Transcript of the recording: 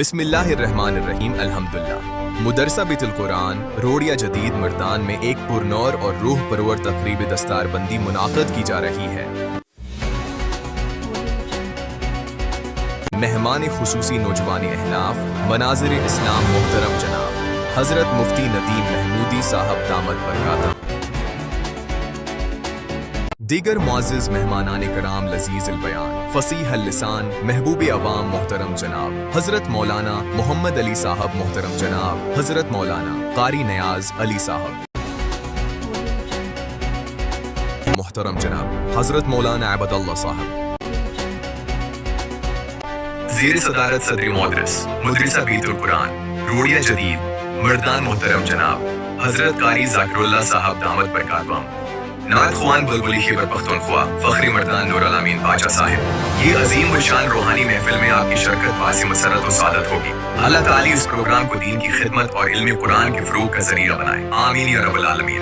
بسم اللہ الرحمن الرحیم الحمدللہ مدرسہ بیت القرآن روڑیا جدید مردان میں ایک پرنور اور روح پرور تقریب دستار بندی منعقد کی جا رہی ہے۔ مہمان خصوصی نوجوان احناف مناظر اسلام محترم جناب حضرت مفتی ندیم محمودی صاحب دامت برکاتہ، دیگر معزز مہمانان کرام لذیذ البیان فصیح اللسان محبوب عوام محترم جناب حضرت مولانا محمد علی صاحب محترم جناب حضرت مولانا قاری نیاز علی صاحب محترم جناب حضرت مولانا عبد اللہ صاحب، زیر صدارت صدر مدرس مدرسہ بیت القرآن روڑیا جدید مردان محترم جناب حضرت قاری ذاکر اللہ صاحب دامت برکاتہم، نعت خوان بلبلی خیبر پختونخوا فخری مردان نور الامین پاچا صاحب، یہ عظیم الشان روحانی محفل میں آپ کی شرکت باعث مسرت و سعادت ہوگی۔ اللہ تعالی اس پروگرام کو دین کی خدمت اور علم قرآن کے فروغ کا ذریعہ بنائے، آمین یا رب العالمین۔